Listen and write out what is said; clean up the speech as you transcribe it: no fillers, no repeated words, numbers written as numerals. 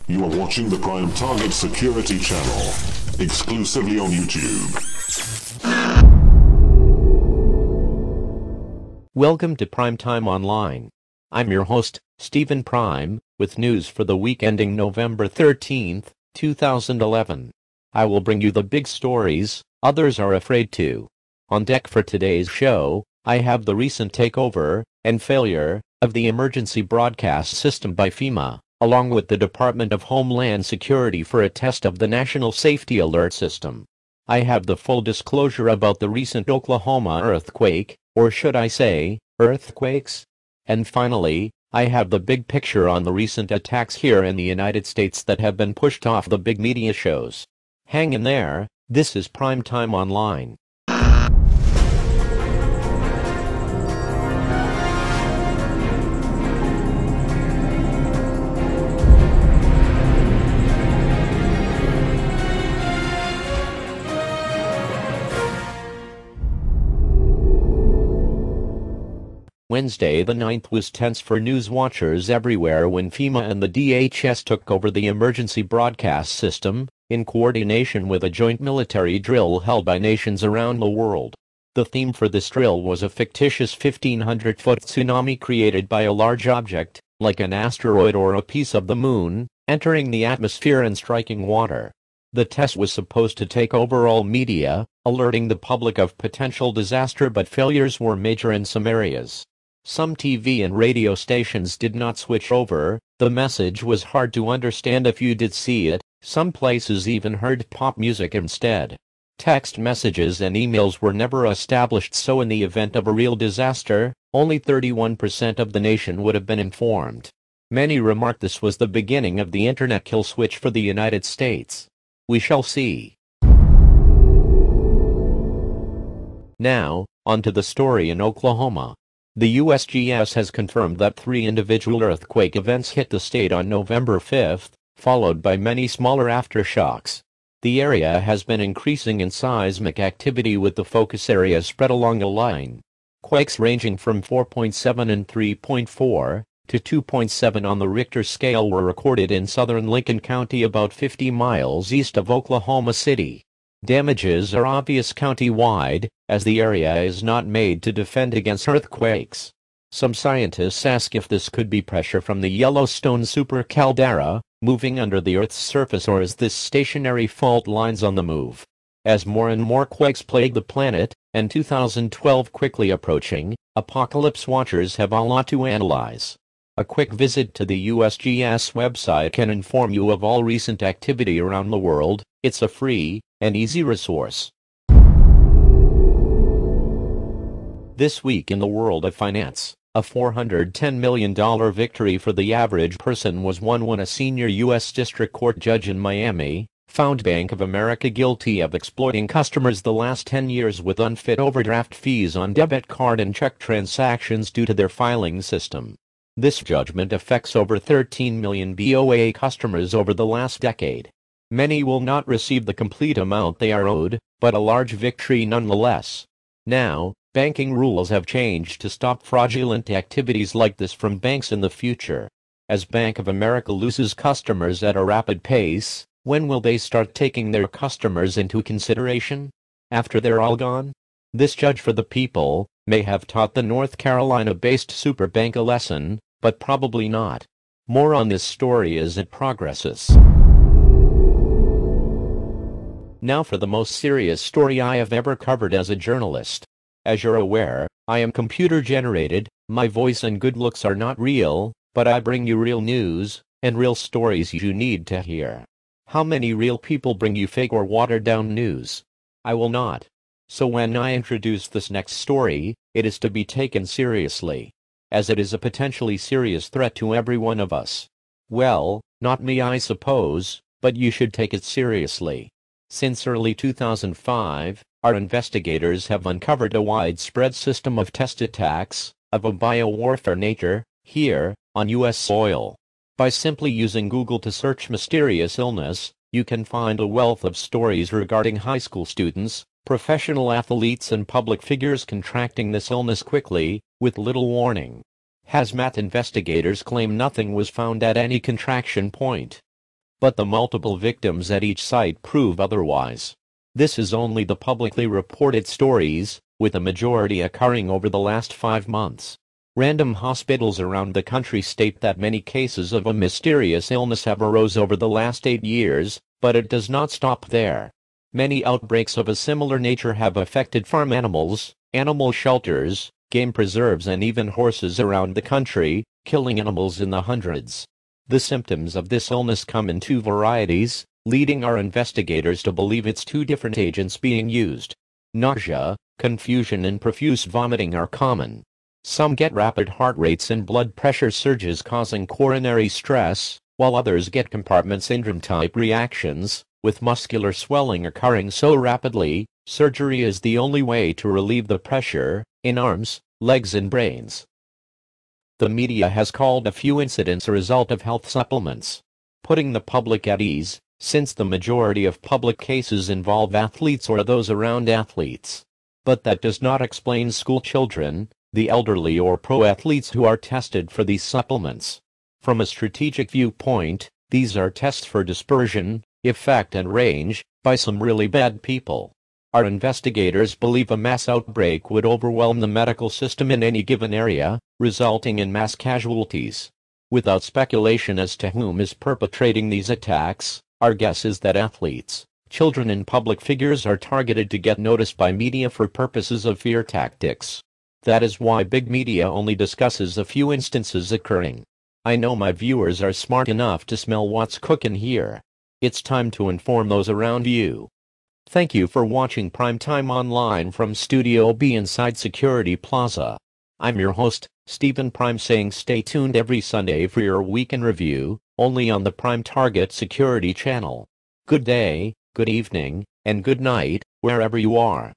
You are watching the Prime Target Security Channel, exclusively on YouTube. Welcome to Primetime Online. I'm your host, Stephen Prime, with news for the week ending November 13th, 2011. I will bring you the big stories others are afraid to. On deck for today's show, I have the recent takeover and failure of the emergency broadcast system by FEMA, along with the Department of Homeland Security for a test of the National Safety Alert System. I have the full disclosure about the recent Oklahoma earthquake, or should I say, earthquakes? And finally, I have the big picture on the recent attacks here in the United States that have been pushed off the big media shows. Hang in there, this is Primetime Online. Wednesday the 9th was tense for news watchers everywhere when FEMA and the DHS took over the emergency broadcast system, in coordination with a joint military drill held by nations around the world. The theme for this drill was a fictitious 1,500-foot tsunami created by a large object, like an asteroid or a piece of the moon, entering the atmosphere and striking water. The test was supposed to take over all media, alerting the public of potential disaster, but failures were major in some areas. Some TV and radio stations did not switch over, the message was hard to understand if you did see it, some places even heard pop music instead. Text messages and emails were never established, so in the event of a real disaster, only 31% of the nation would have been informed. Many remarked this was the beginning of the internet kill switch for the United States. We shall see. Now, on to the story in Oklahoma. The USGS has confirmed that 3 individual earthquake events hit the state on November 5th, followed by many smaller aftershocks. The area has been increasing in seismic activity, with the focus area spread along a line. Quakes ranging from 4.7 and 3.4 to 2.7 on the Richter scale were recorded in southern Lincoln County, about 50 miles east of Oklahoma City. Damages are obvious county-wide, as the area is not made to defend against earthquakes. Some scientists ask if this could be pressure from the Yellowstone supercaldera, moving under the Earth's surface, or is this stationary fault lines on the move. As more and more quakes plague the planet, and 2012 quickly approaching, apocalypse watchers have a lot to analyze. A quick visit to the USGS website can inform you of all recent activity around the world. It's a free and easy resource. This week in the world of finance, a $410 million victory for the average person was won when a senior U.S. District Court judge in Miami found Bank of America guilty of exploiting customers the last 10 years with unfit overdraft fees on debit card and check transactions due to their filing system. This judgment affects over 13 million BOA customers over the last decade. Many will not receive the complete amount they are owed, but a large victory nonetheless. Now, banking rules have changed to stop fraudulent activities like this from banks in the future. As Bank of America loses customers at a rapid pace, when will they start taking their customers into consideration? After they're all gone? This judge for the people may have taught the North Carolina-based Superbank a lesson, but probably not. More on this story as it progresses. Now for the most serious story I have ever covered as a journalist. As you're aware, I am computer-generated, my voice and good looks are not real, but I bring you real news, and real stories you need to hear. How many real people bring you fake or watered-down news? I will not. So when I introduce this next story, it is to be taken seriously, as it is a potentially serious threat to every one of us. Well, not me I suppose, but you should take it seriously. Since early 2005, our investigators have uncovered a widespread system of test attacks, of a biowarfare nature, here, on U.S. soil. By simply using Google to search mysterious illness, you can find a wealth of stories regarding high school students, professional athletes and public figures contracting this illness quickly, with little warning. Hazmat investigators claim nothing was found at any contraction point. but the multiple victims at each site prove otherwise. This is only the publicly reported stories, with a majority occurring over the last 5 months. Random hospitals around the country state that many cases of a mysterious illness have arose over the last 8 years, but it does not stop there. Many outbreaks of a similar nature have affected farm animals, animal shelters, game preserves and even horses around the country, killing animals in the hundreds. The symptoms of this illness come in 2 varieties, leading our investigators to believe it's 2 different agents being used. Nausea, confusion and profuse vomiting are common. Some get rapid heart rates and blood pressure surges causing coronary stress, while others get compartment syndrome-type reactions, with muscular swelling occurring so rapidly, surgery is the only way to relieve the pressure, in arms, legs and brains. The media has called a few incidents a result of health supplements, putting the public at ease, since the majority of public cases involve athletes or those around athletes. But that does not explain school children, the elderly or pro athletes who are tested for these supplements. From a strategic viewpoint, these are tests for dispersion, effect and range, by some really bad people. Our investigators believe a mass outbreak would overwhelm the medical system in any given area, resulting in mass casualties. Without speculation as to whom is perpetrating these attacks, our guess is that athletes, children and public figures are targeted to get noticed by media for purposes of fear tactics. That is why big media only discusses a few instances occurring. I know my viewers are smart enough to smell what's cooking here. It's time to inform those around you. Thank you for watching Primetime Online from Studio B inside Security Plaza. I'm your host, Stephen Prime, saying stay tuned every Sunday for your weekend review, only on the Prime Target Security channel. Good day, good evening, and good night, wherever you are.